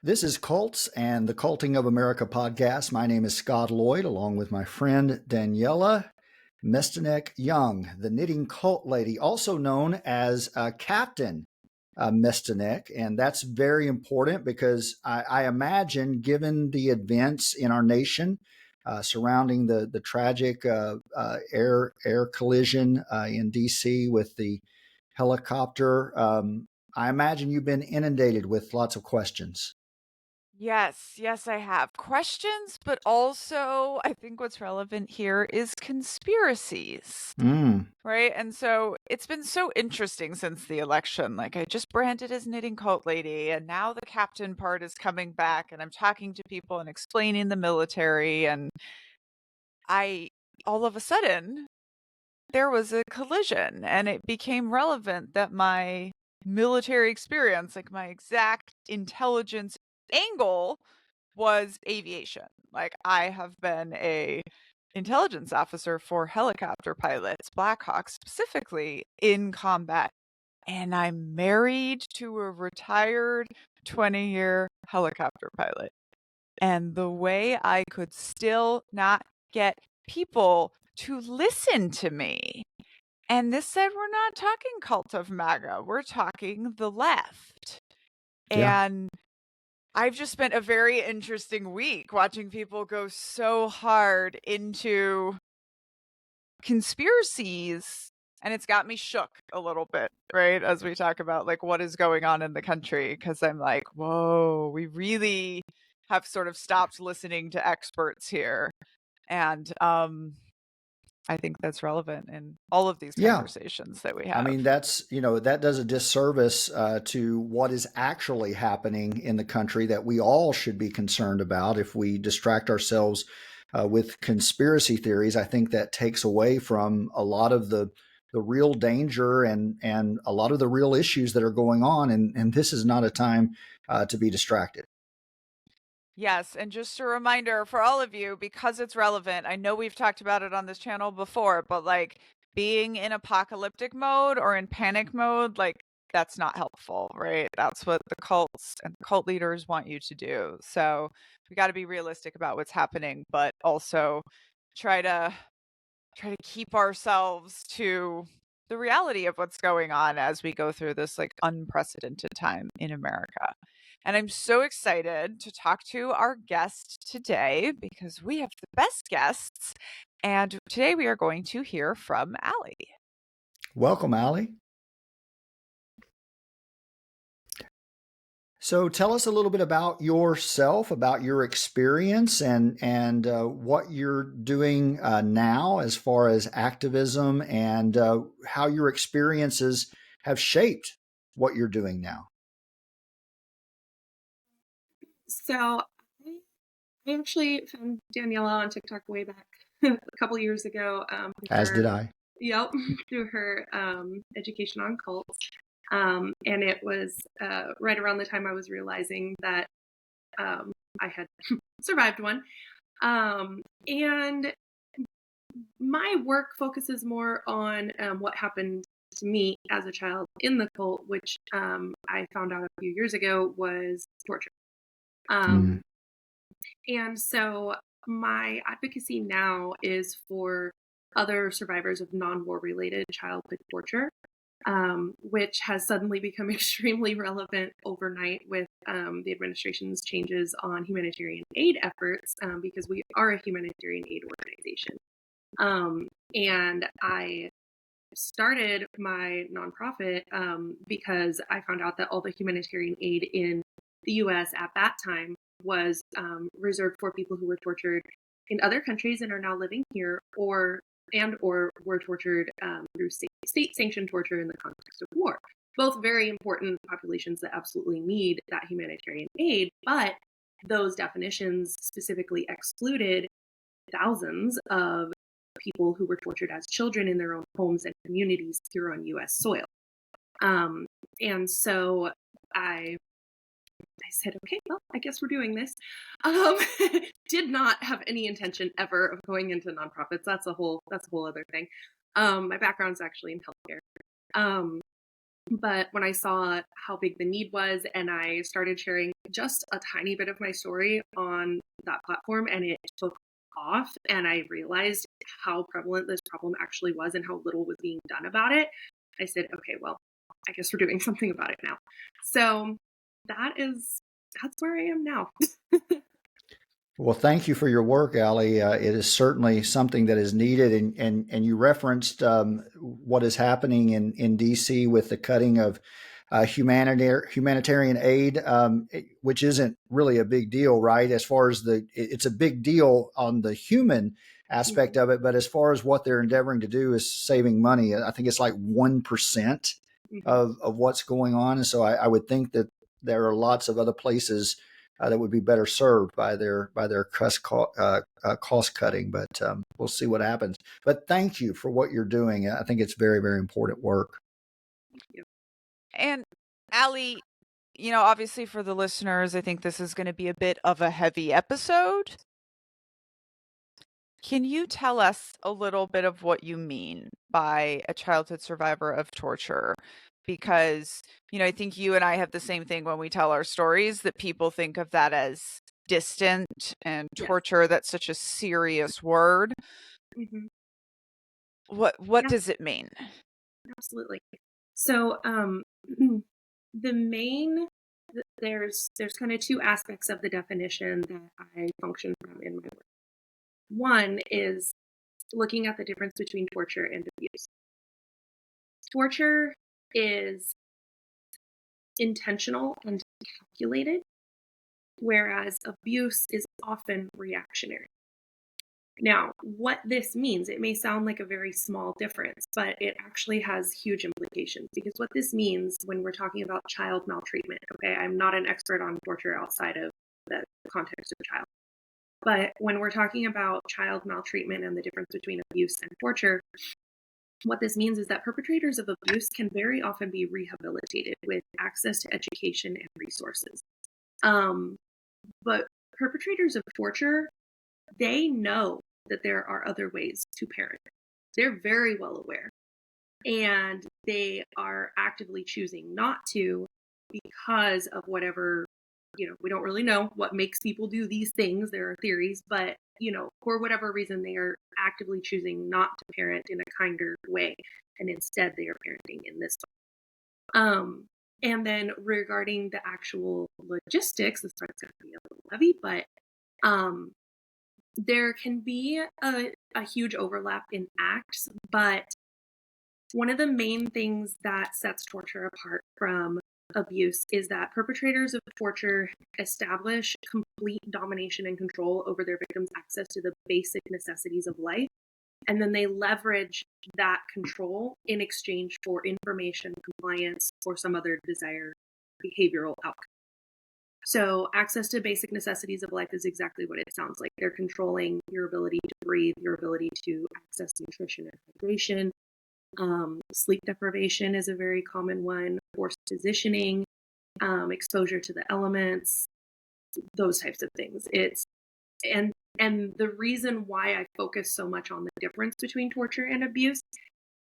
This is Cults and the Culting of America podcast. My name is Scot Loyd, along with my friend Daniella Mestyanek Young, the knitting cult lady, also known as Captain Mestyanek. And that's very important because I imagine, given the events in our nation surrounding the tragic air collision in D.C. with the helicopter, I imagine you've been inundated with lots of questions. Yes, I have questions, but also I think what's relevant here is conspiracies, Mm. right? And so it's been so interesting since the election. Like I just branded as knitting cult lady, and now the captain part is coming back, and I'm talking to people and explaining the military. And I, all of a sudden, there was a collision, and it became relevant that my military experience, like my exact intelligence angle, was aviation. Like I have been a intelligence officer for helicopter pilots, Black Hawk specifically in combat. And I'm married to a retired 20-year helicopter pilot. And the way I could still not get people to listen to me. And this said, we're not talking cult of MAGA, we're talking the left. Yeah. And I've just spent a very interesting week watching people go so hard into conspiracies, and it's got me shook a little bit, right? As we talk about like what is going on in the country, because I'm like, whoa, we really have sort of stopped listening to experts here. And I think that's relevant in all of these Yeah. conversations that we I have. mean, that does a disservice to what is actually happening in the country that we all should be concerned about. If we distract ourselves with conspiracy theories, I think that takes away from a lot of the real danger and a lot of the real issues that are going on. And this is not a time to be distracted. Yes, and just a reminder for all of you, because it's relevant, I know we've talked about it on this channel before, but like being in apocalyptic mode or in panic mode, like that's not helpful, right? That's what the cults and cult leaders want you to do. So we got to be realistic about what's happening, but also try to keep ourselves to the reality of what's going on as we go through this like unprecedented time in America. And I'm so excited to talk to our guest today because we have the best guests. And today we are going to hear from Allie. Welcome, Allie. So tell us a little bit about yourself, about your experience, and what you're doing now as far as activism, and how your experiences have shaped what you're doing now. So I actually found Daniella on TikTok way back a couple years ago. As did I. Yep, through her education on cults. And it was right around the time I was realizing that I had survived one. And my work focuses more on what happened to me as a child in the cult, which I found out a few years ago was torture. Mm. And so my advocacy now is for other survivors of non-war related childhood torture, which has suddenly become extremely relevant overnight with the administration's changes on humanitarian aid efforts, because we are a humanitarian aid organization. And I started my nonprofit because I found out that all the humanitarian aid in the US at that time was reserved for people who were tortured in other countries and are now living here, or were tortured through state sanctioned torture in the context of war. Both very important populations that absolutely need that humanitarian aid, but those definitions specifically excluded thousands of people who were tortured as children in their own homes and communities here on US soil. And so I said, okay, well, I guess we're doing this. Did not have any intention ever of going into nonprofits. That's a whole other thing. My background's actually in healthcare. But when I saw how big the need was, and I started sharing just a tiny bit of my story on that platform, and it took off, and I realized how prevalent this problem actually was and how little was being done about it, I said, okay, well, I guess we're doing something about it now. So that's where I am now. Well, thank you for your work, Allie. It is certainly something that is needed, and you referenced what is happening in DC with the cutting of humanitarian aid, which isn't really a big deal, right? As far as it's a big deal on the human aspect Mhm. of it, but as far as what they're endeavoring to do is saving money. I think it's like 1% Mhm. of what's going on, and so I would think that there are lots of other places that would be better served by their cost cutting. But we'll see what happens. But thank you for what you're doing. I think it's very, very important work. Yeah. And Allie, obviously for the listeners, I think this is going to be a bit of a heavy episode. Can you tell us a little bit of what you mean by a childhood survivor of torture? Because, I think you and I have the same thing when we tell our stories, that people think of that as distant, and Yes. torture, that's such a serious word. Mhm. What Yeah, does it mean? absolutely. So, the main there's kind of two aspects of the definition that I function from in my work. One is looking at the difference between torture and abuse. Torture is intentional and calculated, whereas abuse is often reactionary. Now, what this means, it may sound like a very small difference, but it actually has huge implications, because what this means when we're talking about child maltreatment, okay, I'm not an expert on torture outside of the context of child, but when we're talking about child maltreatment and the difference between abuse and torture, what this means is that perpetrators of abuse can very often be rehabilitated with access to education and resources. Um, but perpetrators of torture, they know that there are other ways to parent. They're very well aware. And they are actively choosing not to, because of whatever, we don't really know what makes people do these things. There are theories, but, for whatever reason, they are actively choosing not to parent in a kinder way. And instead, they are parenting in this way. And then regarding the actual logistics, this part's going to be a little heavy, but um, there can be a huge overlap in acts, but one of the main things that sets torture apart from abuse is that perpetrators of torture establish complete domination and control over their victims' access to the basic necessities of life. And then they leverage that control in exchange for information, compliance, or some other desired behavioral outcome. So, access to basic necessities of life is exactly what it sounds like. They're controlling your ability to breathe, your ability to access nutrition and hydration. Sleep deprivation is a very common one, forced positioning, exposure to the elements, those types of things. And the reason why I focus so much on the difference between torture and abuse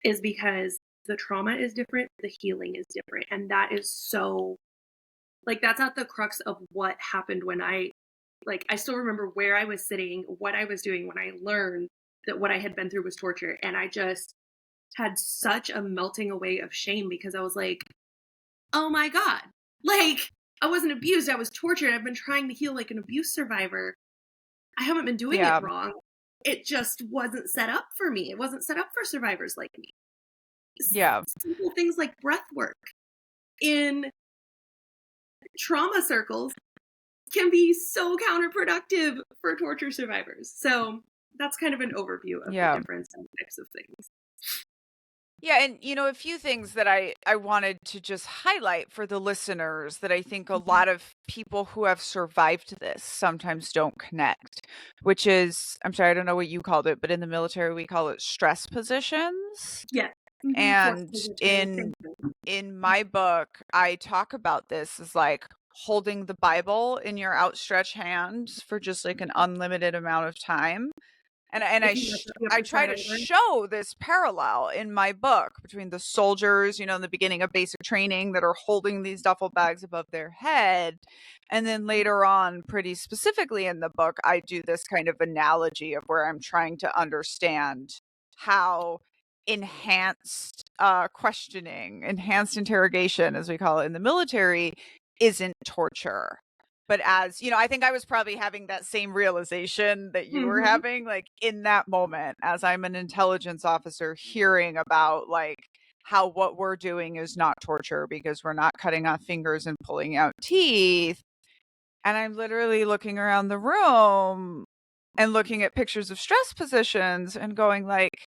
is because the trauma is different, the healing is different. And that is so, that's at the crux of what happened when I still remember where I was sitting, what I was doing when I learned that what I had been through was torture. And I just had such a melting away of shame, because I was like, oh my God, I wasn't abused, I was tortured. I've been trying to heal like an abuse survivor. I haven't been doing it Yeah. wrong. It just wasn't set up for me. It wasn't set up for survivors like me. Yeah. Simple things like breath work in trauma circles can be so counterproductive for torture survivors. So that's kind of an overview of the Yeah. difference and types of things. Yeah, and a few things that I wanted to just highlight for the listeners that I think a lot of people who have survived this sometimes don't connect, which is, I'm sorry, I don't know what you called it, but in the military we call it stress positions. Yeah. Force And positioning, same thing. in my book, I talk about this as like holding the Bible in your outstretched hands for just like an unlimited amount of time. And If you mess up, you have I to try start to over. show this parallel in my book between the soldiers, in the beginning of basic training that are holding these duffel bags above their head. And then later on, pretty specifically in the book, I do this kind of analogy of where I'm trying to understand how enhanced questioning, enhanced interrogation, as we call it in the military, isn't torture. But as I think I was probably having that same realization that you were having, like in that moment, as I'm an intelligence officer hearing about like how what we're doing is not torture because we're not cutting off fingers and pulling out teeth. And I'm literally looking around the room and looking at pictures of stress positions and going like,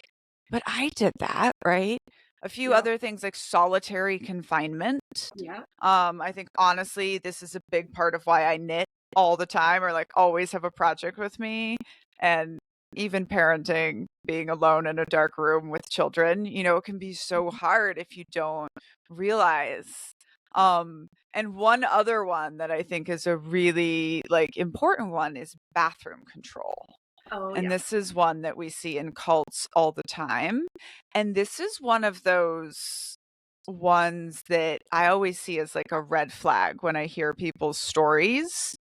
but I did that, right? A few Yep. other things like solitary confinement. Yeah. I think honestly, this is a big part of why I knit all the time or like always have a project with me. And even parenting, being alone in a dark room with children, it can be so hard if you don't realize. And one other one that I think is a really like important one is bathroom control. Oh, And yeah. this is one that we see in cults all the time. And this is one of those ones that I always see as like a red flag when I hear people's stories.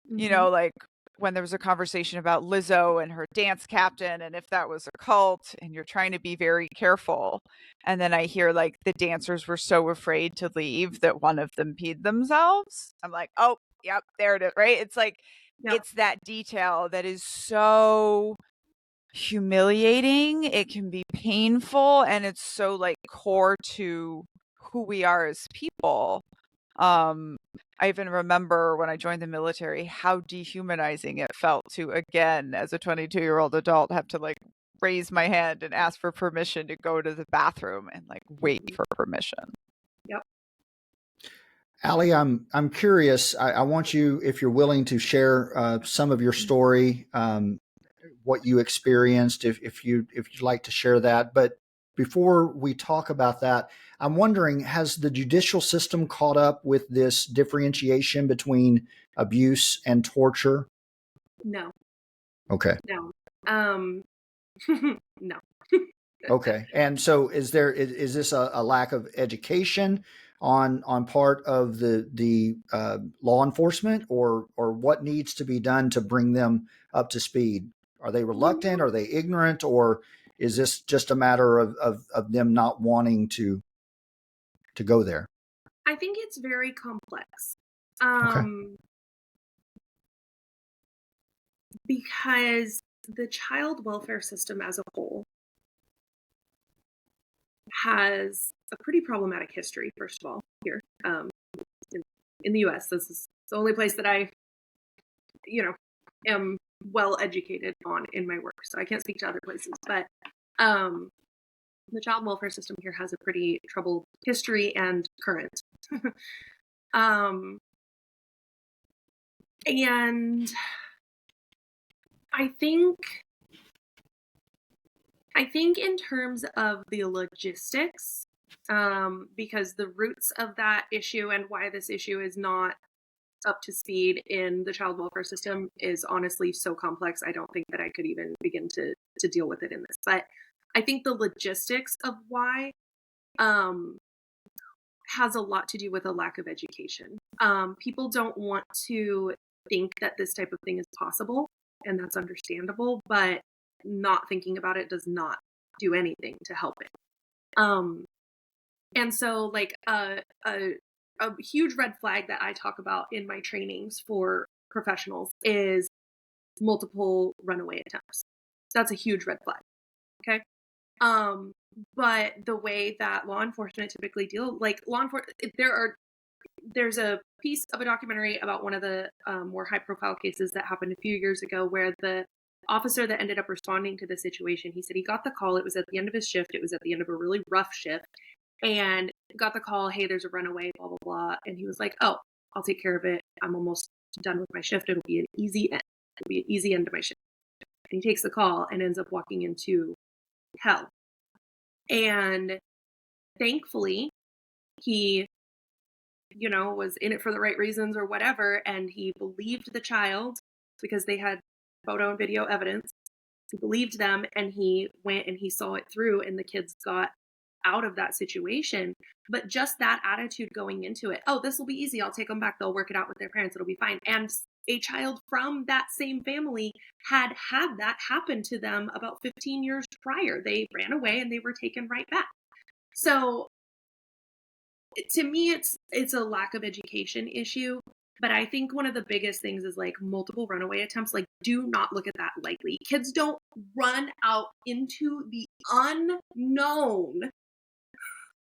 Like when there was a conversation about Lizzo and her dance captain and if that was a cult, and you're trying to be very careful. And then I hear like the dancers were so afraid to leave that one of them peed themselves. I'm like, oh, yep, there it is, right? It's like, Yep. it's that detail that is so humiliating. It can be painful, and it's so like core to who we are as people. I even remember when I joined the military how dehumanizing it felt to, again, as a 22-year-old adult, have to like raise my hand and ask for permission to go to the bathroom and like wait for permission. Yep. Allie, I'm curious. I want you, if you're willing, to share some of your story, what you experienced, if you'd like to share that. But before we talk about that, I'm wondering, has the judicial system caught up with this differentiation between abuse and torture? No. Okay. No. No. Okay. And so is this a lack of education on part of the law enforcement, or what needs to be done to bring them up to speed? Are they reluctant? Are they ignorant? Or is this just a matter of them not wanting to go there? I think it's very complex. Okay. Because the child welfare system as a whole has a pretty problematic history, first of all, here. In the US, this is the only place that I, am well educated on in my work. So I can't speak to other places, but the child welfare system here has a pretty troubled history and current. And I think in terms of the logistics, because the roots of that issue and why this issue is not up to speed in the child welfare system is honestly so complex. I don't think that I could even begin to deal with it in this. But I think the logistics of why has a lot to do with a lack of education. People don't want to think that this type of thing is possible, and that's understandable, but not thinking about it does not do anything to help it. And so like a huge red flag that I talk about in my trainings for professionals is multiple runaway attempts. That's a huge red flag. Okay. But the way that law enforcement typically deal, like there's a piece of a documentary about one of the more high profile cases that happened a few years ago where the officer that ended up responding to the situation, he said he got the call. It was at the end of his shift. It was at the end of a really rough shift, and got the call, hey, there's a runaway, blah, blah, blah. And he was like, oh, I'll take care of it. I'm almost done with my shift. It'll be an easy end. It'll be an easy end to my shift. And he takes the call and ends up walking into hell. And thankfully, he, was in it for the right reasons or whatever. And he believed the child because they had photo and video evidence. He believed them, and he went and he saw it through, and the kids got out of that situation. But just that attitude going into it, oh, this will be easy. I'll take them back. They'll work it out with their parents. It'll be fine. And a child from that same family had that happen to them about 15 years prior. They ran away and they were taken right back. So to me, it's a lack of education issue. But I think one of the biggest things is like multiple runaway attempts. Like, do not look at that lightly. Kids don't run out into the unknown.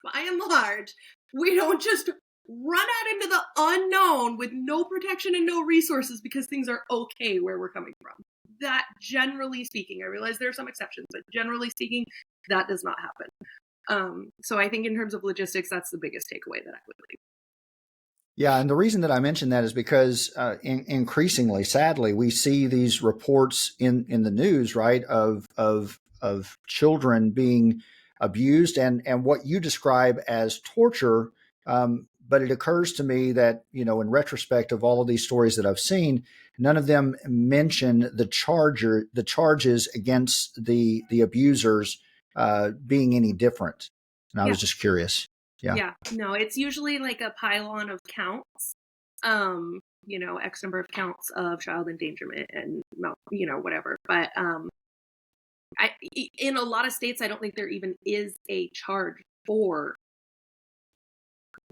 By and large, we don't just run out into the unknown with no protection and no resources because things are okay where we're coming from. That, generally speaking, I realize there are some exceptions, but generally speaking, that does not happen. So I think in terms of logistics, that's the biggest takeaway that I would leave. Yeah, and the reason that I mention that is because increasingly, sadly, we see these reports in the news, right, of children being abused and what you describe as torture. But it occurs to me that, you know, in retrospect of all of these stories that I've seen, none of them mention the charges against the abusers being any different. And I was just curious. Yeah. No, it's usually like a pylon of counts. You know, X number of counts of child endangerment and, you know, whatever. But in a lot of states, I don't think there even is a charge for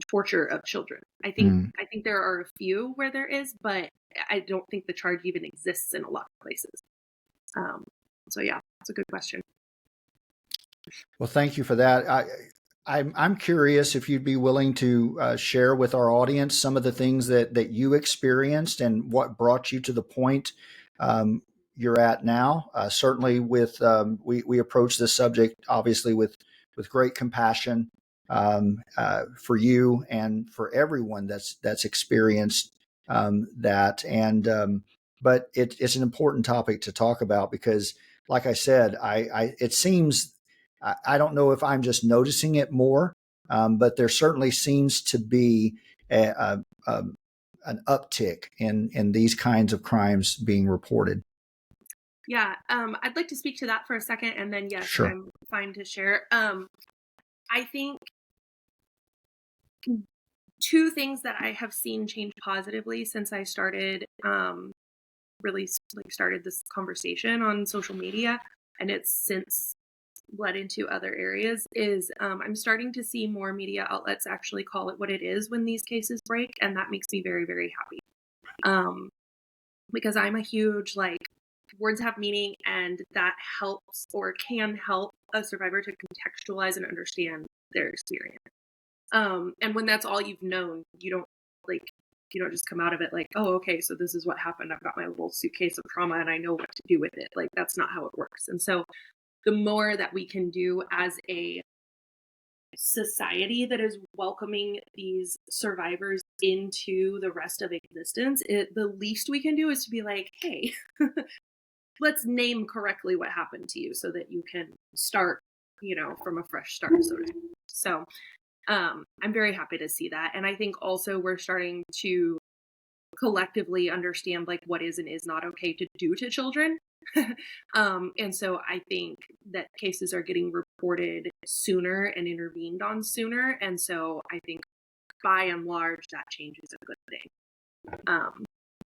torture of children. I think there are a few where there is, but I don't think the charge even exists in a lot of places. So yeah, that's a good question. Well, thank you for that. I'm curious if you'd be willing to share with our audience some of the things that you experienced and what brought you to the point you're at now. Certainly, with we approach this subject obviously with great compassion for you and for everyone that's experienced that. And but it's an important topic to talk about because, like I said, it seems. I don't know if I'm just noticing it more, but there certainly seems to be an uptick in these kinds of crimes being reported. Yeah, I'd like to speak to that for a second, and then yes, Sure. I'm fine to share. I think two things that I have seen change positively since I started really started this conversation on social media, and it's since bled into other areas, is I'm starting to see more media outlets actually call it what it is when these cases break, and that makes me very, very happy. Because I'm a huge, like, words have meaning, and that helps or can help a survivor to contextualize and understand their experience. And when that's all you've known, you don't just come out of it like, oh, okay, so this is what happened. I've got my little suitcase of trauma and I know what to do with it. Like, that's not how it works. And so the more that we can do as a society that is welcoming these survivors into the rest of existence, the least we can do is to be like, hey, let's name correctly what happened to you so that you can start, you know, from a fresh start. So I'm very happy to see that. And I think also we're starting to collectively understand like what is and is not okay to do to children. And so I think that cases are getting reported sooner and intervened on sooner. And so I think by and large, that change is a good thing.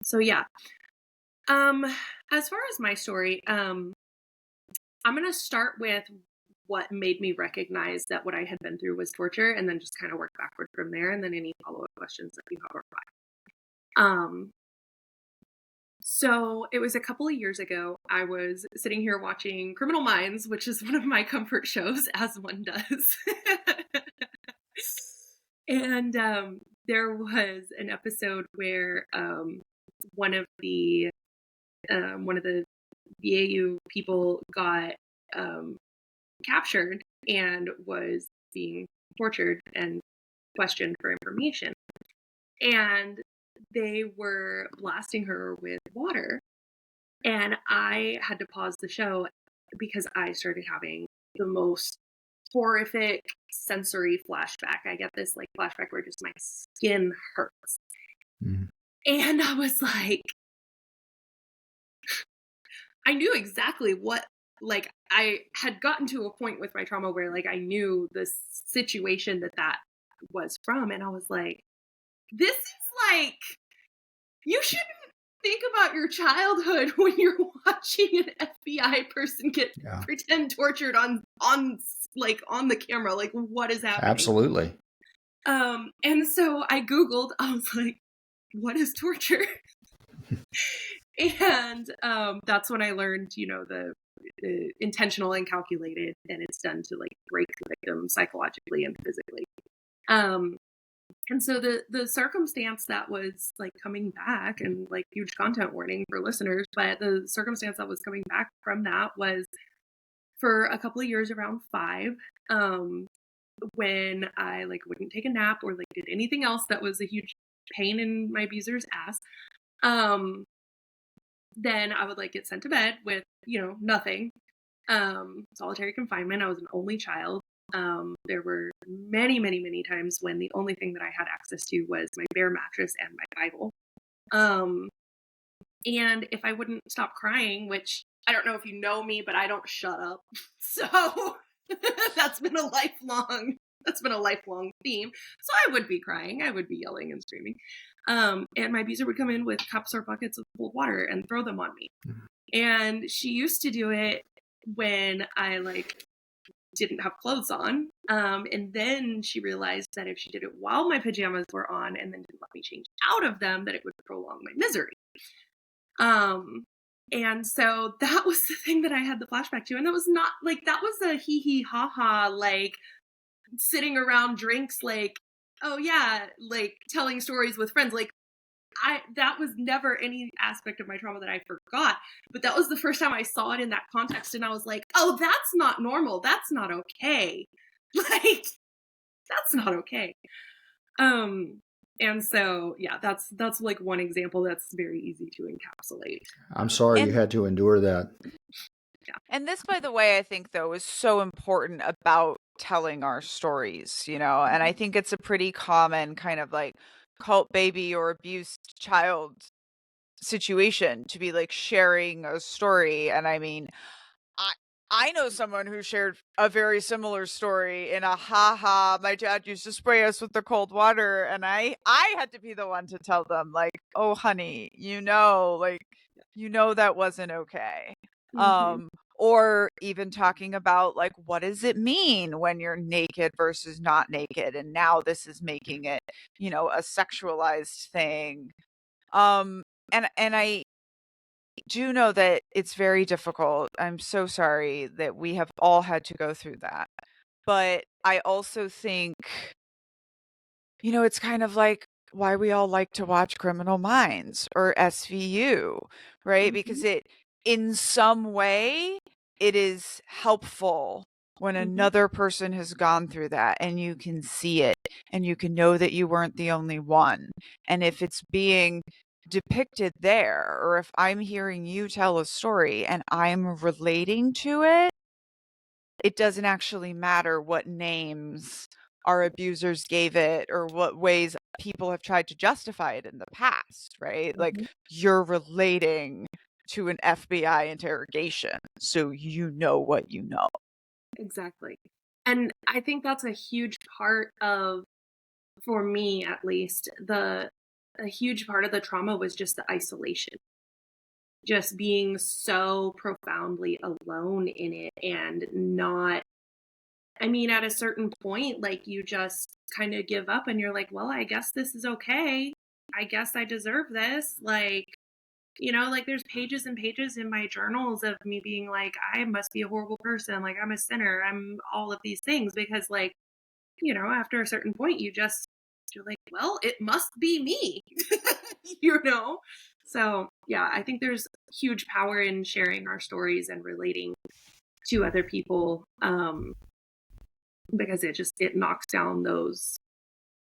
So yeah. As far as my story, I'm going to start with what made me recognize that what I had been through was torture, and then just kind of work backward from there, and then any follow-up questions that you have are fine. So it was a couple of years ago. I was sitting here watching Criminal Minds, which is one of my comfort shows, as one does. And there was an episode where one of the VAU people got captured and was being tortured and questioned for information. And they were blasting her with water. And I had to pause the show because I started having the most horrific sensory flashback. I get this like flashback where just my skin hurts. Mm. And I was like, I knew exactly what, like, I had gotten to a point with my trauma where, like, I knew the situation that was from, and I was like, this is like, you shouldn't think about your childhood when you're watching an FBI person get pretend tortured on the camera. Like, what is happening? Absolutely. And so I Googled, I was like, what is torture? And that's when I learned, the intentional and calculated, and it's done to, like, break the victim psychologically and physically. And so the circumstance that was, like, coming back, and, like, huge content warning for listeners, but the circumstance that was coming back from that was for a couple of years around 5, when I, like, wouldn't take a nap or, like, did anything else that was a huge pain in my abuser's ass. Then I would, like, get sent to bed with, nothing. Solitary confinement. I was an only child. There were many, many, many times when the only thing that I had access to was my bare mattress and my Bible. And if I wouldn't stop crying, which I don't know if you know me, but I don't shut up. So that's been a lifelong theme. So I would be crying. I would be yelling and screaming. And my abuser would come in with cups or buckets of cold water and throw them on me. And she used to do it when I, like, didn't have clothes on. And then she realized that if she did it while my pajamas were on and then didn't let me change out of them, that it would prolong my misery. And so that was the thing that I had the flashback to. And that was not, like, that was a hee hee ha ha, like, sitting around drinks, like, oh yeah, like, telling stories with friends. Like, that was never any aspect of my trauma that I forgot, but that was the first time I saw it in that context, and I was like, oh, that's not normal. That's not okay. Like, that's not okay. And so, yeah, that's like one example that's very easy to encapsulate. I'm sorry you had to endure that. Yeah. And this, by the way, I think, though, is so important about telling our stories, and I think it's a pretty common kind of, like, cult baby or abused child situation to be, like, sharing a story. And I mean, I know someone who shared a very similar story in a ha, my dad used to spray us with the cold water, and I had to be the one to tell them, like, oh honey, that wasn't okay. Or even talking about, like, what does it mean when you're naked versus not naked, and now this is making it, a sexualized thing. And I do know that it's very difficult. I'm so sorry that we have all had to go through that. But I also think, it's kind of like why we all like to watch Criminal Minds or SVU, right? Because in some way, it is helpful when another person has gone through that, and you can see it, and you can know that you weren't the only one. And if it's being depicted there, or if I'm hearing you tell a story and I'm relating to it, it doesn't actually matter what names our abusers gave it or what ways people have tried to justify it in the past, right? Like, you're relating to an FBI interrogation, so you know what you know. Exactly. And I think that's a huge part of, for me at least, a huge part of the trauma was just the isolation. Just being so profoundly alone in it, and not, I mean, at a certain point, like, you just kind of give up and you're like, well, I guess this is okay. I guess I deserve this. Like, like, there's pages and pages in my journals of me being like, I must be a horrible person. Like, I'm a sinner. I'm all of these things, because, like, after a certain point, you're like, well, it must be me, So, yeah, I think there's huge power in sharing our stories and relating to other people, because it knocks down those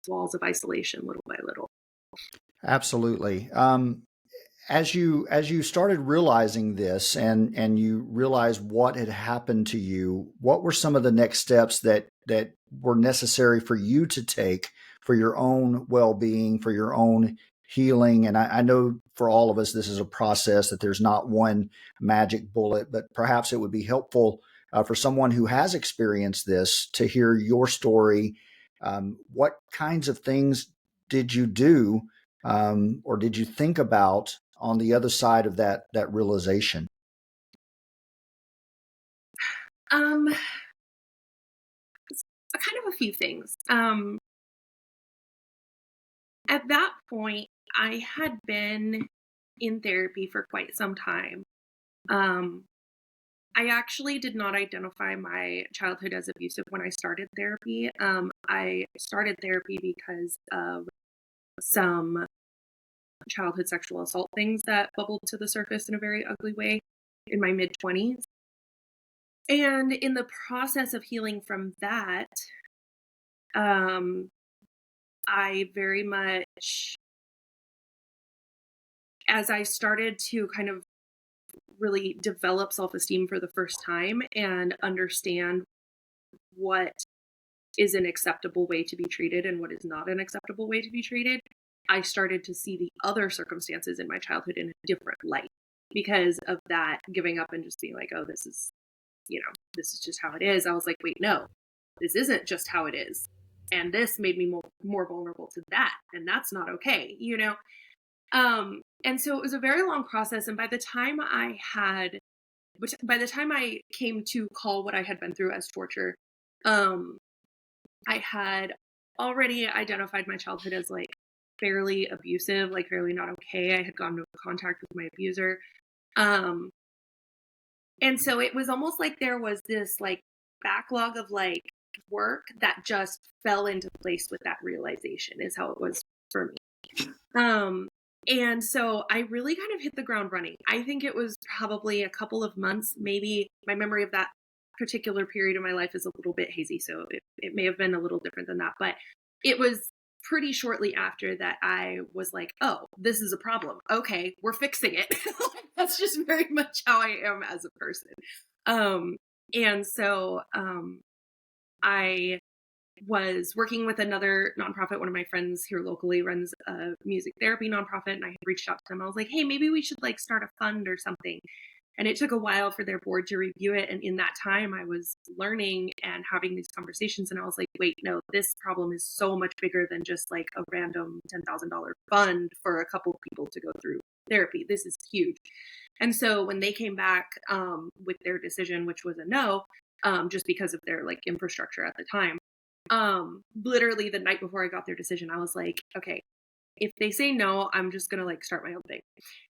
walls of isolation little by little. Absolutely. As you started realizing this, and you realized what had happened to you, what were some of the next steps that were necessary for you to take for your own well-being, for your own healing. And I know for all of us, this is a process, that there's not one magic bullet, but perhaps it would be helpful for someone who has experienced this to hear your story. What kinds of things did you do, or did you think about on the other side of that realization? Kind of a few things. At that point, I had been in therapy for quite some time. I actually did not identify my childhood as abusive when I started therapy. I started therapy because of some childhood sexual assault things that bubbled to the surface in a very ugly way in my mid-20s. And in the process of healing from that, I very much, as I started to kind of really develop self-esteem for the first time and understand what is an acceptable way to be treated and what is not an acceptable way to be treated, I started to see the other circumstances in my childhood in a different light because of that giving up and just being like, oh, this is just how it is. I was like, wait, no, this isn't just how it is. And this made me more vulnerable to that. And that's not okay, And so it was a very long process. And by the time I came to call what I had been through as torture, I had already identified my childhood as like fairly abusive, like fairly not okay. I had gone into contact with my abuser. And so it was almost like there was this like backlog of like work that just fell into place with that realization, is how it was for me. And so I really kind of hit the ground running. I think it was probably a couple of months, maybe. My memory of that particular period of my life is a little bit hazy, so it may have been a little different than that. But it was pretty shortly after that I was like, oh, this is a problem. Okay, we're fixing it. That's just very much how I am as a person. And so I was working with another nonprofit. One of my friends here locally runs a music therapy nonprofit, and I had reached out to them. I was like, hey, maybe we should like start a fund or something. And it took a while for their board to review it. And in that time, I was learning and having these conversations. And I was like, wait, no, this problem is so much bigger than just like a random $10,000 fund for a couple of people to go through therapy. This is huge. And so when they came back with their decision, which was a no, just because of their like infrastructure at the time, literally the night before I got their decision, I was like, okay, if they say no, I'm just going to like start my own thing.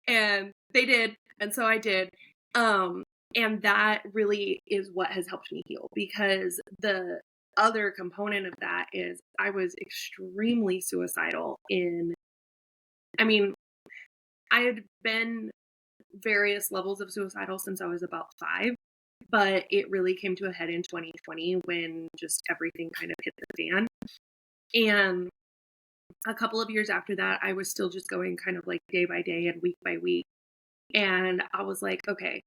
And they did. And so I did. And that really is what has helped me heal, because the other component of that is I was extremely suicidal I had been various levels of suicidal since I was about 5, but it really came to a head in 2020 when just everything kind of hit the fan. And a couple of years after that, I was still just going kind of like day by day and week by week. And I was like, okay,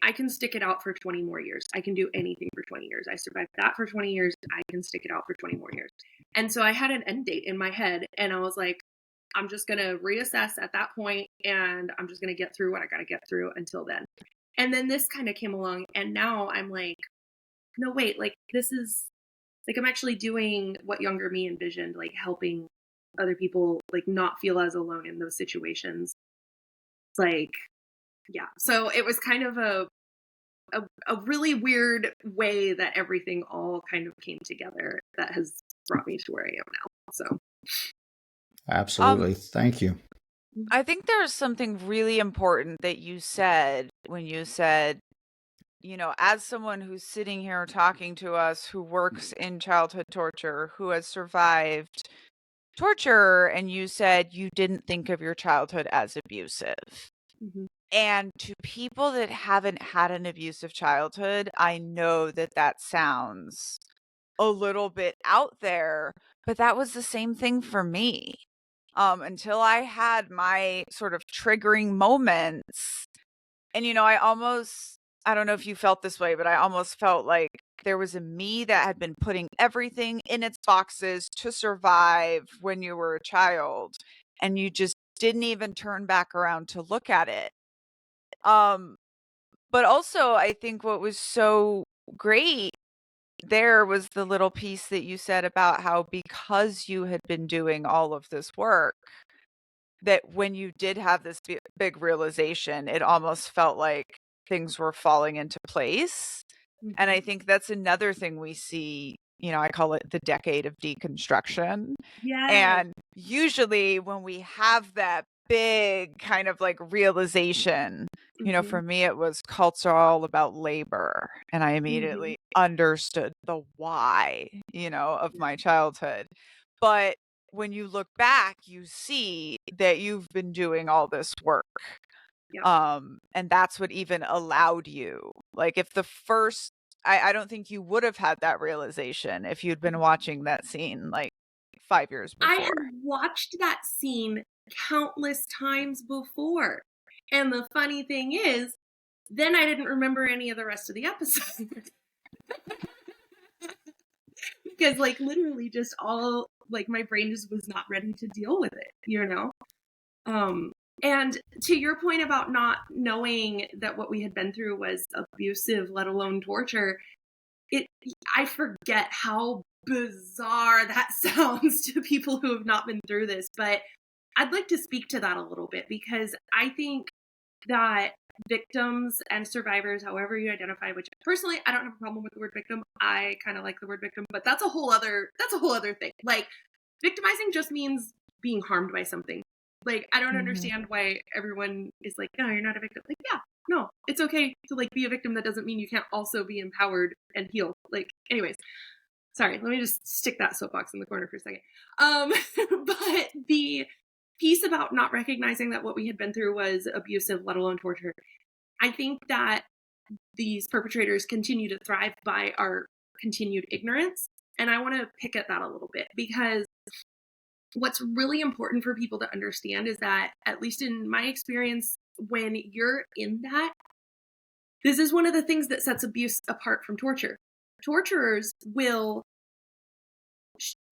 I can stick it out for 20 more years. I can do anything for 20 years. I survived that for 20 years. I can stick it out for 20 more years. And so I had an end date in my head, and I was like, I'm just going to reassess at that point, and I'm just going to get through what I got to get through until then. And then this kind of came along, and now I'm like, no, wait, like this is like, I'm actually doing what younger me envisioned, like helping other people like not feel as alone in those situations. Like, yeah. So it was kind of a really weird way that everything all kind of came together that has brought me to where I am now. So Absolutely. Thank you. I think there's something really important that you said when you said, as someone who's sitting here talking to us, who works in childhood torture, who has survived torture, and you said you didn't think of your childhood as abusive. mm-hmm. And to people that haven't had an abusive childhood, I know that sounds a little bit out there, but that was the same thing for me. Until I had my sort of triggering moments. And, I don't know if you felt this way, but I almost felt like there was a me that had been putting everything in its boxes to survive when you were a child. And you just didn't even turn back around to look at it. But also, I think what was so great there was the little piece that you said about how because you had been doing all of this work, that when you did have this big realization, it almost felt like things were falling into place. And I think that's another thing we see, I call it the decade of deconstruction. Yes. And usually when we have that big kind of like realization, for me, it was cults are all about labor. And I immediately understood the why, of my childhood. But when you look back, you see that you've been doing all this work. Yeah. And that's what even allowed you. Like if the first, I don't think you would have had that realization if you'd been watching that scene like 5 years before. I had watched that scene countless times before. And the funny thing is, then I didn't remember any of the rest of the episode. Because like literally just all like my brain just was not ready to deal with it, And to your point about not knowing that what we had been through was abusive, let alone torture, I forget how bizarre that sounds to people who have not been through this. But I'd like to speak to that a little bit because I think that victims and survivors, however you identify, which personally I don't have a problem with the word victim. I kind of like the word victim, but that's a whole other thing. Like victimizing just means being harmed by something. Like I don't understand why everyone is like, no, you're not a victim. Like, yeah, no, it's okay to like be a victim. That doesn't mean you can't also be empowered and heal. Like, anyways, sorry, let me just stick that soapbox in the corner for a second. But the piece about not recognizing that what we had been through was abusive, let alone torture. I think that these perpetrators continue to thrive by our continued ignorance. And I want to pick at that a little bit because what's really important for people to understand is that, at least in my experience, when you're in that, this is one of the things that sets abuse apart from torture. Torturers will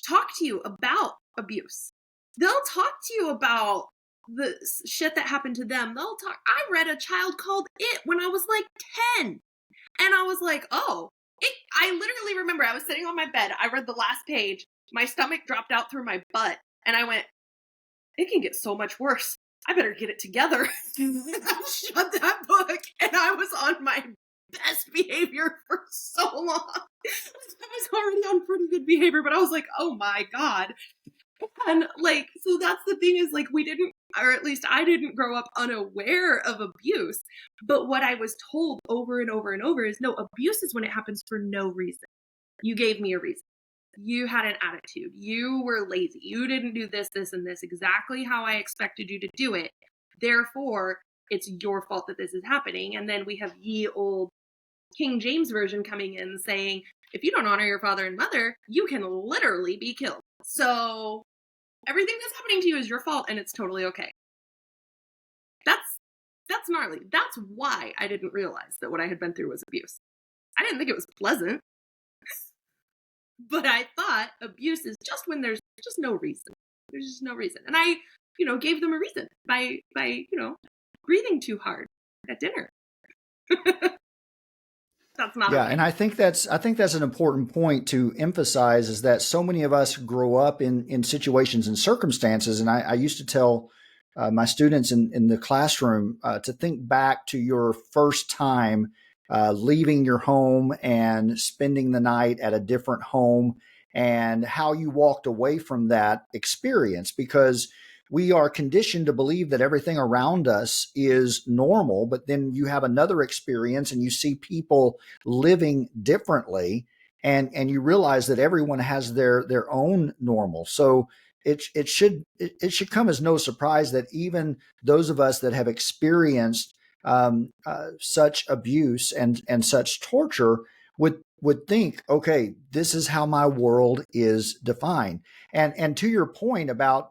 talk to you about abuse. They'll talk to you about the shit that happened to them. I read A Child Called It when I was like 10. And I was like, I literally remember I was sitting on my bed. I read the last page. My stomach dropped out through my butt. And I went, it can get so much worse. I better get it together. I shut that book and I was on my best behavior for so long. I was already on pretty good behavior, but I was like, oh my God. And like, so that's the thing is like, we didn't, or at least I didn't grow up unaware of abuse. But what I was told over and over and over is no, abuse is when it happens for no reason. You gave me a reason. You had an attitude. You were lazy. You didn't do this, this, and this exactly how I expected you to do it. Therefore, it's your fault that this is happening. And then we have ye old King James Version coming in saying, if you don't honor your father and mother, you can literally be killed. So everything that's happening to you is your fault and it's totally okay. That's gnarly. That's why I didn't realize that what I had been through was abuse. I didn't think it was pleasant. But I thought abuse is just when there's just no reason. There's just no reason. And I, gave them a reason by breathing too hard at dinner. That's not okay. And I think that's an important point to emphasize is that so many of us grow up in situations and circumstances. And I used to tell my students in the classroom to think back to your first time leaving your home and spending the night at a different home and how you walked away from that experience, because we are conditioned to believe that everything around us is normal, but then you have another experience and you see people living differently and you realize that everyone has their own normal. So it should come as no surprise that even those of us that have experienced such abuse and such torture would think, okay, this is how my world is defined. And to your point about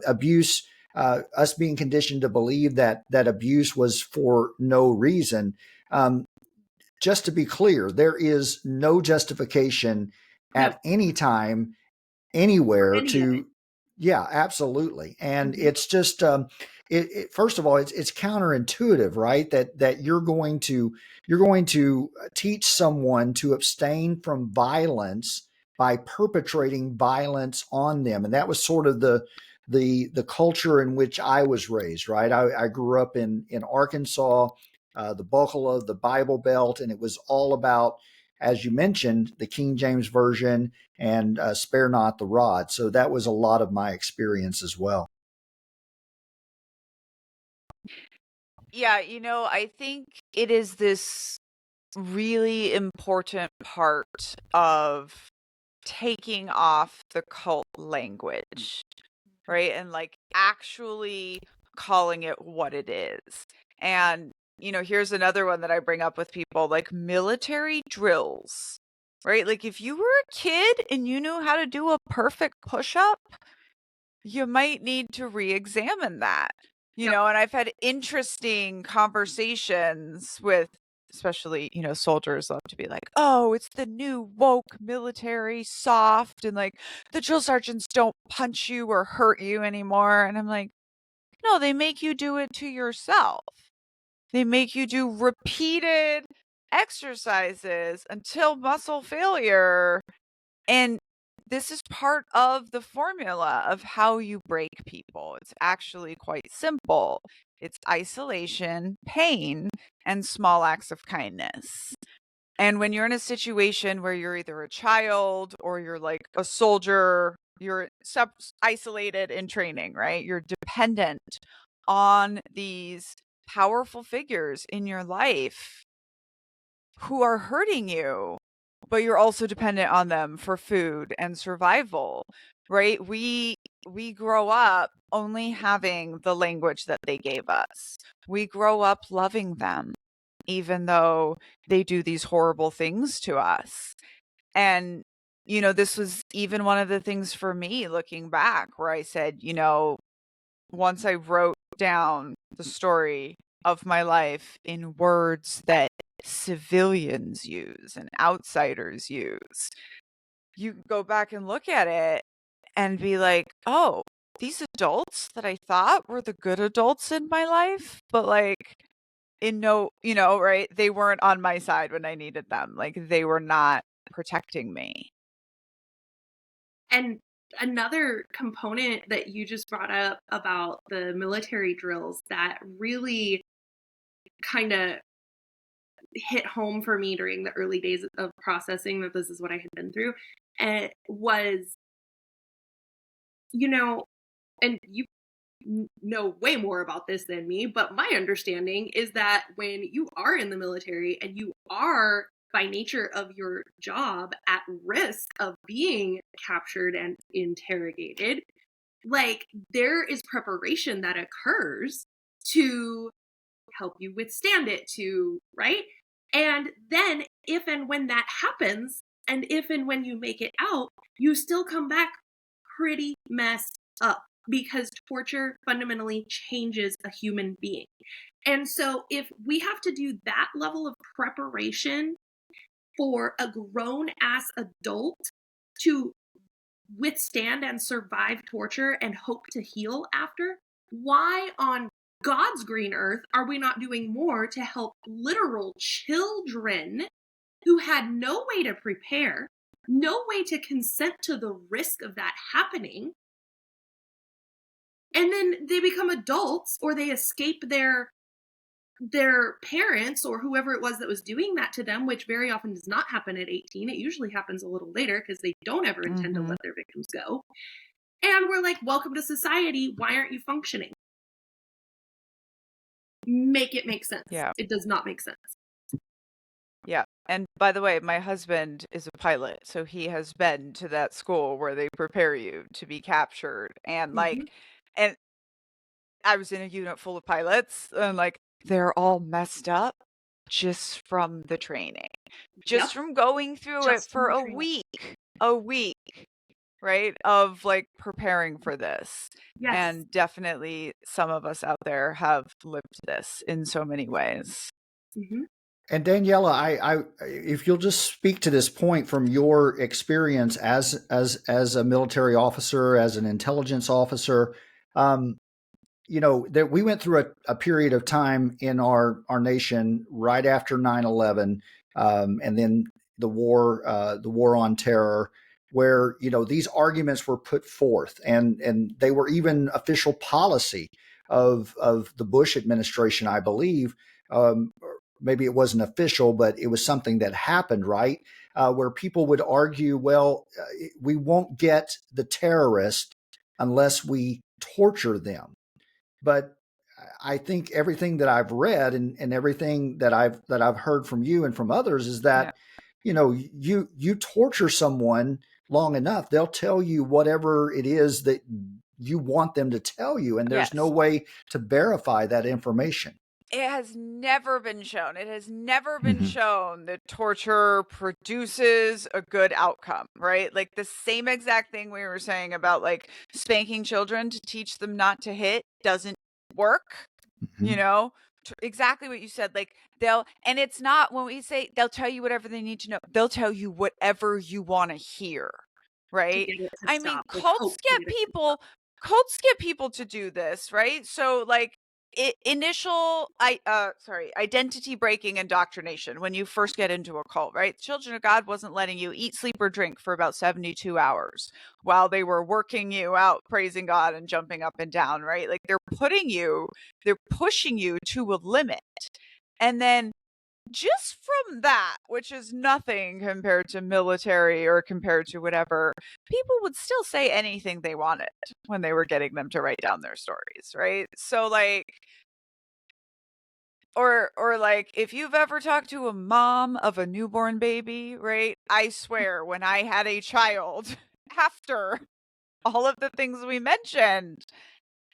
abuse, us being conditioned to believe that abuse was for no reason. Just to be clear, there is no justification at any time, anywhere Yeah, absolutely. And Mm-hmm. it's just first of all, it's counterintuitive, right? That you're going to teach someone to abstain from violence by perpetrating violence on them. And that was sort of the culture in which I was raised, right? I grew up in Arkansas, the buckle of the Bible Belt, and it was all about, as you mentioned, the King James Version and spare not the rod. So that was a lot of my experience as well. Yeah, I think it is this really important part of taking off the cult language, right? And like actually calling it what it is. And, here's another one that I bring up with people, like military drills, right? Like if you were a kid and you knew how to do a perfect push up, you might need to re-examine that. Yep. And I've had interesting conversations with, especially, soldiers love to be like, oh, it's the new woke military soft, and like the drill sergeants don't punch you or hurt you anymore. And I'm like, no, they make you do it to yourself. They make you do repeated exercises until muscle failure. And this is part of the formula of how you break people. It's actually quite simple. It's isolation, pain, and small acts of kindness. And when you're in a situation where you're either a child or you're like a soldier, you're isolated in training, right? You're dependent on these powerful figures in your life who are hurting you, but you're also dependent on them for food and survival, right? We grow up only having the language that they gave us. We grow up loving them, even though they do these horrible things to us. And, this was even one of the things for me looking back where I said, once I wrote down the story of my life in words that civilians use and outsiders use, you go back and look at it and be like, oh, these adults that I thought were the good adults in my life, but like in no, right? They weren't on my side when I needed them. Like they were not protecting me. And another component that you just brought up about the military drills that really kind of hit home for me during the early days of processing that this is what I had been through, and was, and you know way more about this than me, but my understanding is that when you are in the military and you are by nature of your job at risk of being captured and interrogated, like there is preparation that occurs to help you withstand it, to right. And then if and when that happens, and if and when you make it out, you still come back pretty messed up, because torture fundamentally changes a human being. And so if we have to do that level of preparation for a grown ass adult to withstand and survive torture and hope to heal after, why on God's green earth are we not doing more to help literal children who had no way to prepare, no way to consent to the risk of that happening? And then they become adults, or they escape their parents or whoever it was that was doing that to them, which very often does not happen at 18. It usually happens a little later because they don't ever intend to let their victims go. And we're like, welcome to society. Why aren't you functioning? Make it make sense. Yeah. It does not make sense. Yeah. And by the way, my husband is a pilot, so he has been to that school where they prepare you to be captured. And like, and I was in a unit full of pilots, and like, they're all messed up just from the training, just from going through it for a week, right? Of like preparing for this. Yes. And definitely some of us out there have lived this in so many ways. Mm-hmm. And Daniela, if you'll just speak to this point from your experience as a military officer, as an intelligence officer, um, that we went through a period of time in our nation right after 9/11, and then the war on terror, where these arguments were put forth, and they were even official policy of the Bush administration, I believe. Maybe it wasn't official, but it was something that happened, right? Where people would argue, well, we won't get the terrorist unless we torture them. But I think everything that I've read and everything that I've heard from you and from others is Yeah. that you torture someone long enough, they'll tell you whatever it is that you want them to tell you, and there's no Yes. way to verify that information. It has never been shown. It has never been shown that torture produces a good outcome, right? Like the same exact thing we were saying about like spanking children to teach them not to hit doesn't work, you know? Exactly what you said. Like and it's not when we say they'll tell you whatever they need to know, they'll tell you whatever you want to hear, right? I mean, cults get people to do this, right? So like identity breaking indoctrination when you first get into a cult, right? Children of God wasn't letting you eat, sleep, or drink for about 72 hours while they were working you out, praising God and jumping up and down, right? Like they're pushing you to a limit. And then just from that, which is nothing compared to military or compared to whatever, people would still say anything they wanted when they were getting them to write down their stories, right? So like, or like if you've ever talked to a mom of a newborn baby, right? I swear when I had a child after all of the things we mentioned,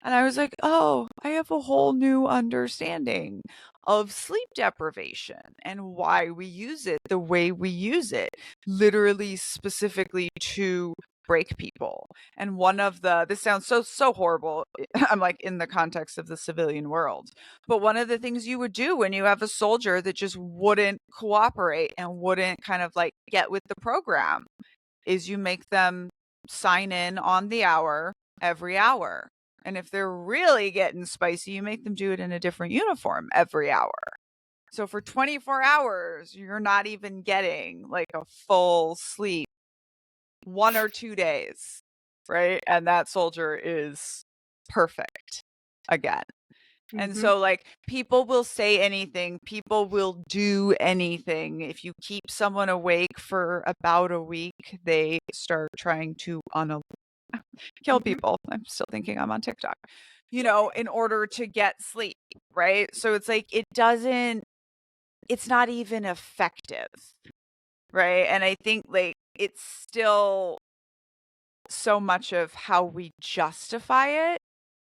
and I was like, oh, I have a whole new understanding of sleep deprivation and why we use it the way we use it, literally specifically to break people. And this sounds so horrible. I'm like in the context of the civilian world. But one of the things you would do when you have a soldier that just wouldn't cooperate and wouldn't kind of like get with the program is you make them sign in on the hour every hour. And if they're really getting spicy, you make them do it in a different uniform every hour. So for 24 hours, you're not even getting like a full sleep 1 or 2 days, right? And that soldier is perfect again. And so like people will say anything, people will do anything. If you keep someone awake for about a week, they start trying to kill people. I'm still thinking I'm on TikTok, in order to get sleep, right? So it's like it's not even effective, right? And I think like it's still so much of how we justify it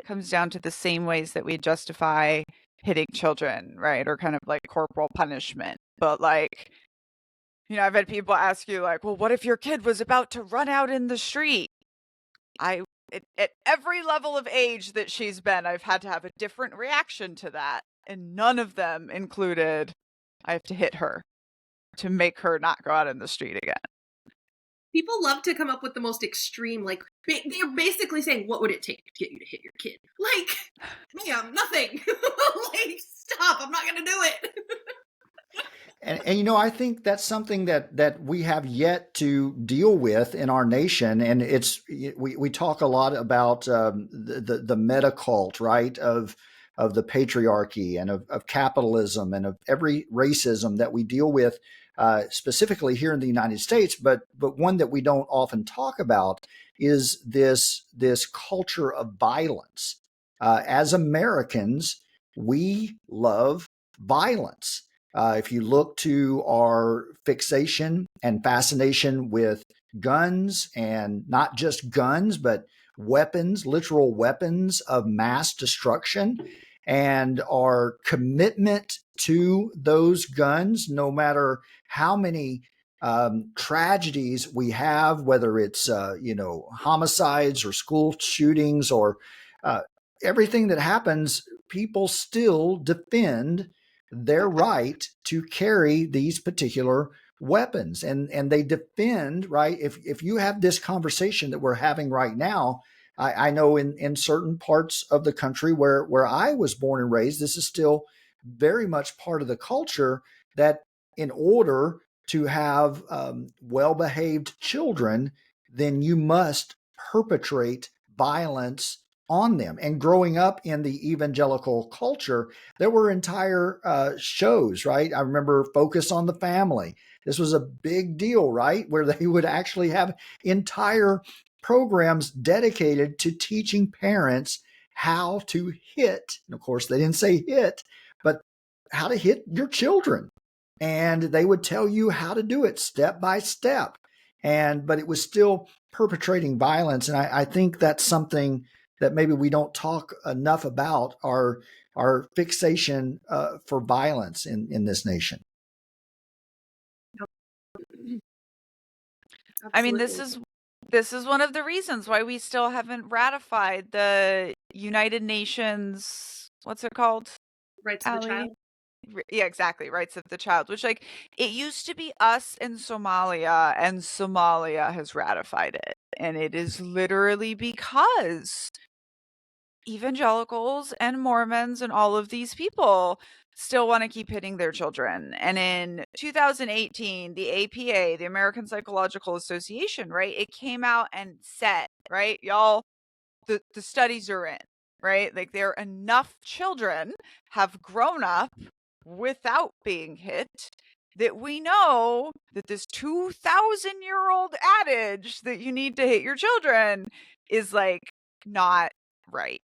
comes down to the same ways that we justify hitting children, right? Or kind of like corporal punishment. But like, I've had people ask you like, well, what if your kid was about to run out in the street? At every level of age that she's been, I've had to have a different reaction to that. And none of them included, I have to hit her to make her not go out in the street again. People love to come up with the most extreme, like, they're basically saying, what would it take to get you to hit your kid? Like, ma'am, nothing. Like, stop, I'm not going to do it. And I think that's something that we have yet to deal with in our nation, and we talk a lot about the meta cult, right, of the patriarchy and of capitalism and of every racism that we deal with, specifically here in the United States, but one that we don't often talk about is this culture of violence. As Americans, we love violence. If you look to our fixation and fascination with guns, and not just guns, but weapons, literal weapons of mass destruction, and our commitment to those guns, no matter how many tragedies we have, whether it's homicides or school shootings or everything that happens, people still defend their right to carry these particular weapons, and they defend, right? If you have this conversation that we're having right now, I know in certain parts of the country where I was born and raised, this is still very much part of the culture that in order to have well-behaved children, then you must perpetrate violence on them. And growing up in the evangelical culture, there were entire shows, right? I remember Focus on the Family. This was a big deal, right? Where they would actually have entire programs dedicated to teaching parents how to hit. And of course, they didn't say hit, but how to hit your children. And they would tell you how to do it step by step. But it was still perpetrating violence. And I think that's something that maybe we don't talk enough about, our fixation for violence in this nation. I mean, this is one of the reasons why we still haven't ratified the United Nations, what's it called? Rights of the child. Yeah, exactly. Rights of the child, which, like, it used to be us in Somalia, and Somalia has ratified it. And it is literally because evangelicals and Mormons and all of these people still want to keep hitting their children. And in 2018, the APA, the American Psychological Association, right, it came out and said, right, y'all, the studies are in, right? Like, there are enough children have grown up without being hit that we know that this 2,000-year-old adage that you need to hit your children is, like, not right,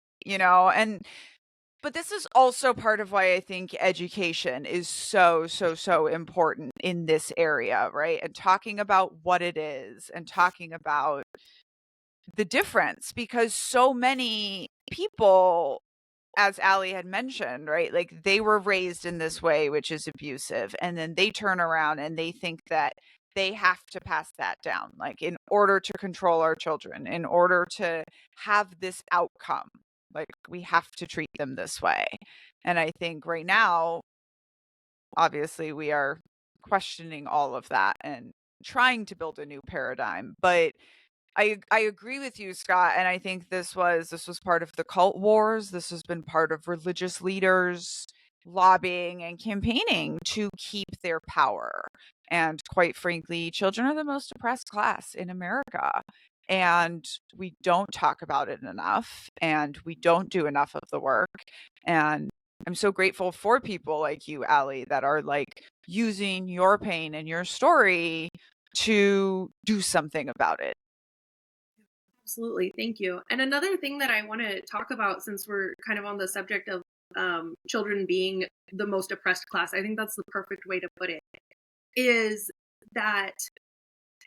but this is also part of why I think education is so important in this area, right? And talking about what it is and talking about the difference, because so many people, as Allie had mentioned, right, like, they were raised in this way, which is abusive, and then they turn around and they think that they have to pass that down, like, in order to control our children, in order to have this outcome, like, we have to treat them this way. And I think right now, obviously, we are questioning all of that and trying to build a new paradigm. But I agree with you, Scott, and I think this was part of the cult wars. This has been part of religious leaders lobbying and campaigning to keep their power. And quite frankly, children are the most oppressed class in America. And we don't talk about it enough, and we don't do enough of the work. And I'm so grateful for people like you, Allie, that are, like, using your pain and your story to do something about it. Absolutely. Thank you. And another thing that I want to talk about, since we're kind of on the subject of children being the most oppressed class, I think that's the perfect way to put it, is that,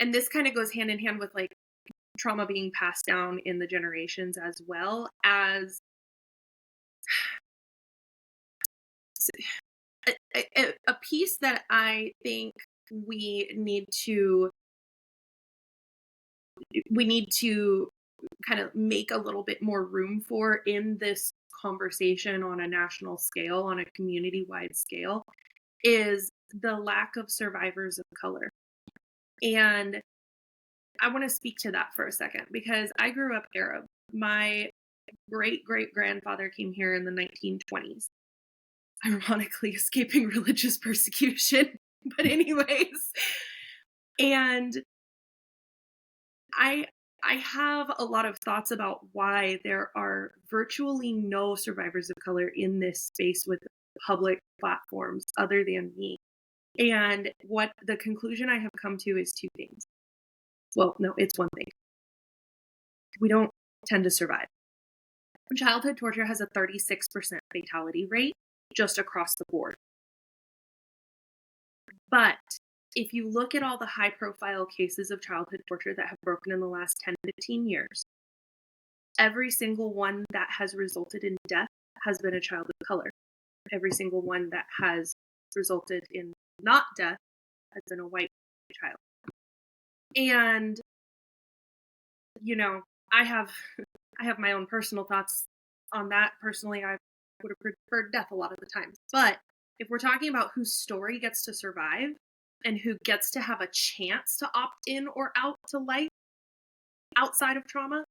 and this kind of goes hand in hand with, like, trauma being passed down in the generations, as well as a piece that I think we need to kind of make a little bit more room for in this conversation on a national scale, on a community-wide scale, is the lack of survivors of color. And I want to speak to that for a second, because I grew up Arab. My great-great-grandfather came here in the 1920s, ironically escaping religious persecution. But anyways, and I have a lot of thoughts about why there are virtually no survivors of color in this space with public platforms other than me. And what the conclusion I have come to is two things. Well, no, it's one thing. We don't tend to survive. Childhood torture has a 36% fatality rate just across the board. But if you look at all the high-profile cases of childhood torture that have broken in the last 10, 15 years, every single one that has resulted in death has been a child of color. Every single one that has resulted in not death has been a white child. And, I have my own personal thoughts on that. Personally, I would have preferred death a lot of the times. But if we're talking about whose story gets to survive and who gets to have a chance to opt in or out to life outside of trauma,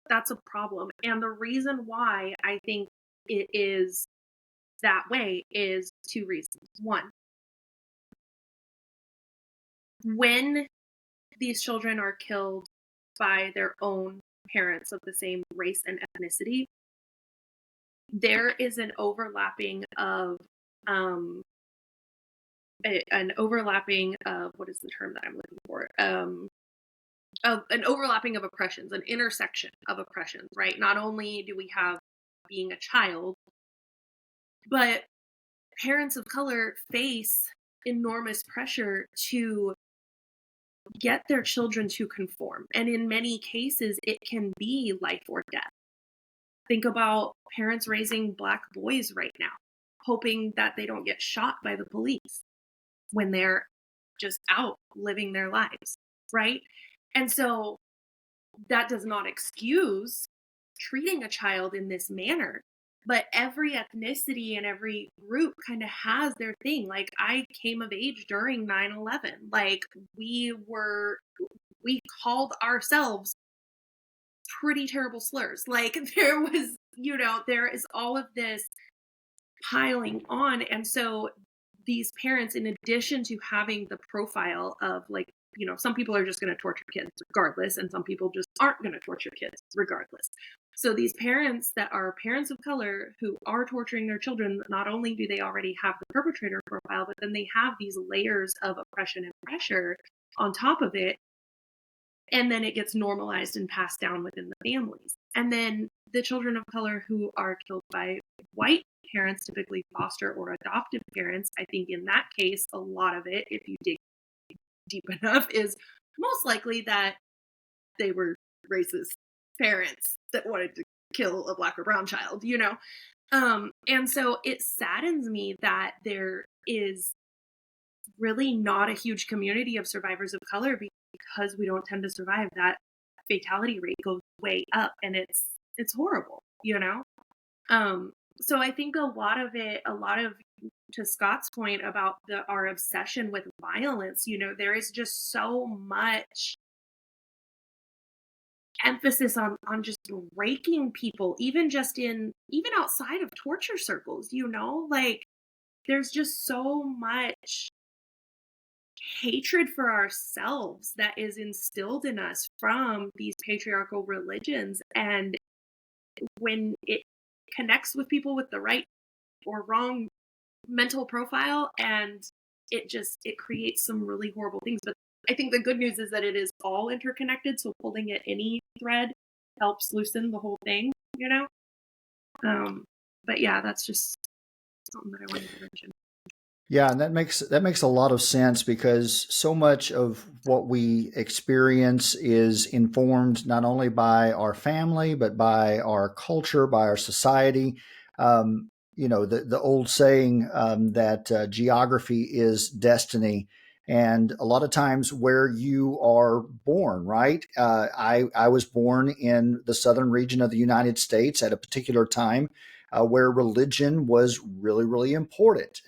that's a problem. And the reason why I think it is that way is two reasons. One, when these children are killed by their own parents of the same race and ethnicity, there is an overlapping of what is the term that I'm looking for? Of an overlapping of oppressions, an intersection of oppressions, right? Not only do we have being a child, but parents of color face enormous pressure to get their children to conform. And in many cases, it can be life or death. Think about parents raising Black boys right now, hoping that they don't get shot by the police when they're just out living their lives, right? And so that does not excuse treating a child in this manner. But every ethnicity and every group kind of has their thing. Like, I came of age during 9/11. Like, we called ourselves pretty terrible slurs. Like, there was, there is all of this piling on. And so these parents, in addition to having the profile of, like, some people are just going to torture kids regardless, and some people just aren't going to torture kids regardless. So these parents that are parents of color who are torturing their children, not only do they already have the perpetrator profile, but then they have these layers of oppression and pressure on top of it. And then it gets normalized and passed down within the families. And then the children of color who are killed by white parents, typically foster or adoptive parents, I think in that case, a lot of it, if you dig deep enough, is most likely that they were racist parents that wanted to kill a Black or brown child, and so it saddens me that there is really not a huge community of survivors of color, because we don't tend to survive. That fatality rate goes way up, and it's horrible, so I think a lot of, to Scott's point about our obsession with violence, there is just so much emphasis on just raking people, even outside of torture circles, like, there's just so much hatred for ourselves that is instilled in us from these patriarchal religions. And when it connects with people with the right or wrong mental profile, and it creates some really horrible things. But I think the good news is that it is all interconnected, so pulling at any thread helps loosen the whole thing, but yeah, that's just something that I wanted to mention. Yeah, and that makes a lot of sense, because so much of what we experience is informed not only by our family, but by our culture, by our society. The old saying that geography is destiny. And a lot of times where you are born, right? I was born in the southern region of the United States at a particular time where religion was really, really important.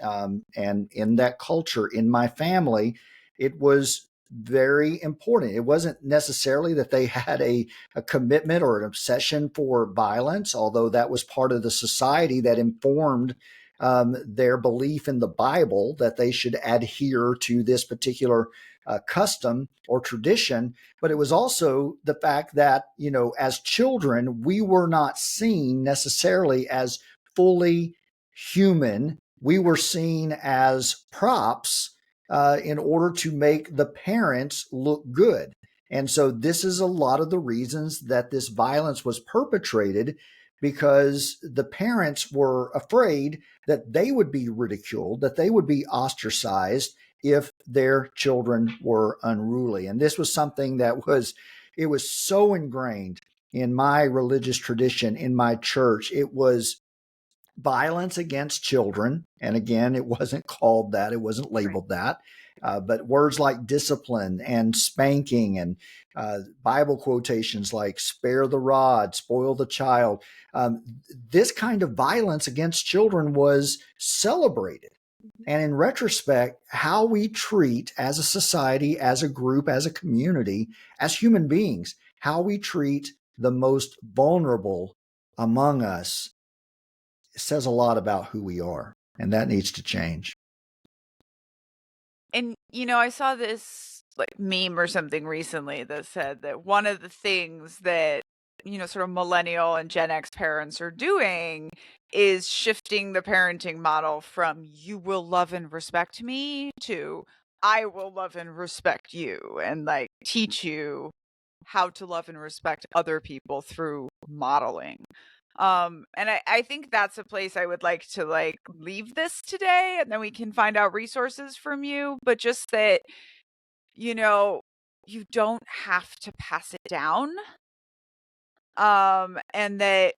And in that culture, in my family, it was very important. It wasn't necessarily that they had a commitment or an obsession for violence, although that was part of the society that informed their belief in the Bible that they should adhere to this particular custom or tradition. But it was also the fact that, as children, we were not seen necessarily as fully human. We were seen as props in order to make the parents look good. And so this is a lot of the reasons that this violence was perpetrated, because the parents were afraid that they would be ridiculed, that they would be ostracized if their children were unruly. And this was something that was so ingrained in my religious tradition, in my church. It was violence against children. And again, it wasn't called that. It wasn't labeled that. But words like discipline and spanking and Bible quotations like spare the rod, spoil the child. This kind of violence against children was celebrated. And in retrospect, how we treat as a society, as a group, as a community, as human beings, how we treat the most vulnerable among us says a lot about who we are. And that needs to change. And, I saw this like meme or something recently that said that one of the things that, sort of millennial and Gen X parents are doing is shifting the parenting model from you will love and respect me to I will love and respect you, and like teach you how to love and respect other people through modeling. And I think that's a place I would like to like leave this today, and then we can find out resources from you. But just that, you don't have to pass it down. And that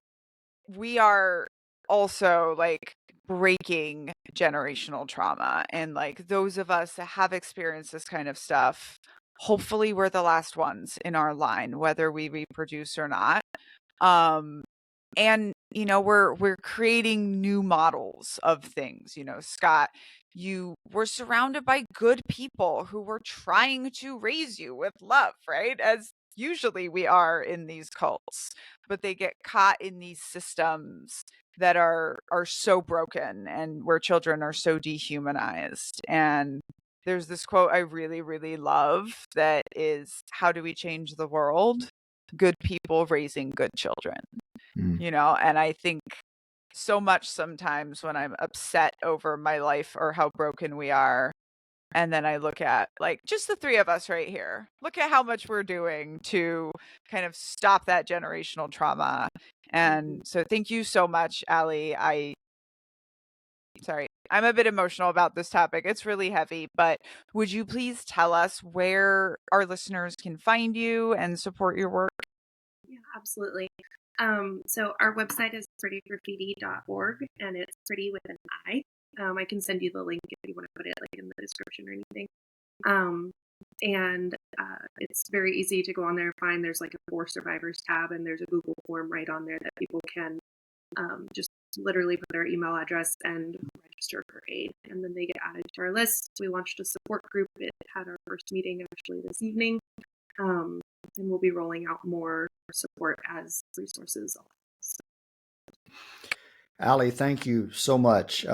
we are also like breaking generational trauma. And like those of us that have experienced this kind of stuff, hopefully we're the last ones in our line, whether we reproduce or not. And we're creating new models of things. Scott, you were surrounded by good people who were trying to raise you with love, right? As usually we are in these cults, but they get caught in these systems that are so broken, and where children are so dehumanized. And there's this quote I really, really love that is, how do we change the world? Good people raising good children. And I think so much sometimes when I'm upset over my life or how broken we are, and then I look at like just the three of us right here, look at how much we're doing to kind of stop that generational trauma. And so thank you so much, Allie. Sorry, I'm a bit emotional about this topic. It's really heavy, but would you please tell us where our listeners can find you and support your work? Yeah, absolutely. So our website is prettygraffiti.org, and it's pretty with an I. I can send you the link if you want to put it like in the description or anything. And it's very easy to go on there and find. There's like a For Survivors tab, and there's a Google form right on there that people can just literally put their email address and register for aid, and then they get added to our list. We launched a support group. It had our first meeting actually this evening. And we'll be rolling out more support as resources allow. Allie, thank you so much.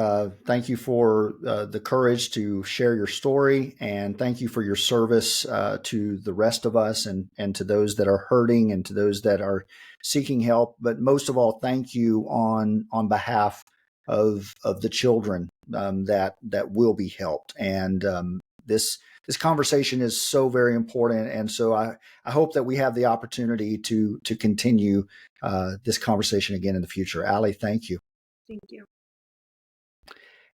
Thank you for the courage to share your story, and thank you for your service to the rest of us, and to those that are hurting, and to those that are seeking help. But most of all, thank you on behalf of the children that will be helped. And this conversation is so very important, and so I hope that we have the opportunity to continue this conversation again in the future. Allie, thank you. Thank you.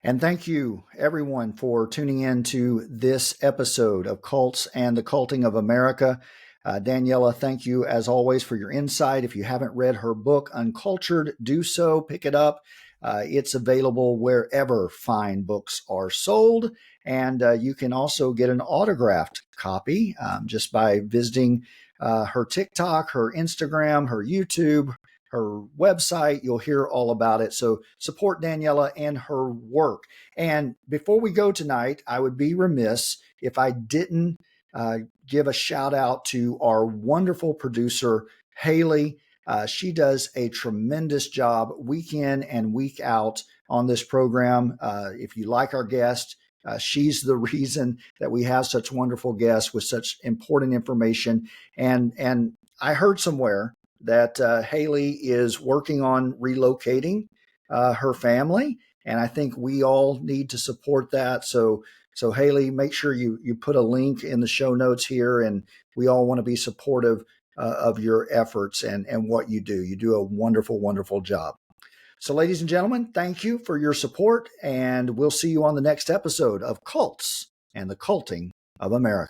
And thank you, everyone, for tuning in to this episode of Cults and the Culting of America. Daniella, thank you, as always, for your insight. If you haven't read her book, Uncultured, do so. Pick it up. It's available wherever fine books are sold. And you can also get an autographed copy just by visiting her TikTok, her Instagram, her YouTube, her website. You'll hear all about it. So support Daniella and her work. And before we go tonight, I would be remiss if I didn't give a shout out to our wonderful producer, Haley. She does a tremendous job week in and week out on this program. If you like our guest, she's the reason that we have such wonderful guests with such important information. And I heard somewhere that Haley is working on relocating her family, and I think we all need to support that. So Haley, make sure you put a link in the show notes here, and we all want to be supportive of your efforts and what you do. You do a wonderful, wonderful job. So, ladies and gentlemen, thank you for your support, and we'll see you on the next episode of Cults and the Culting of America.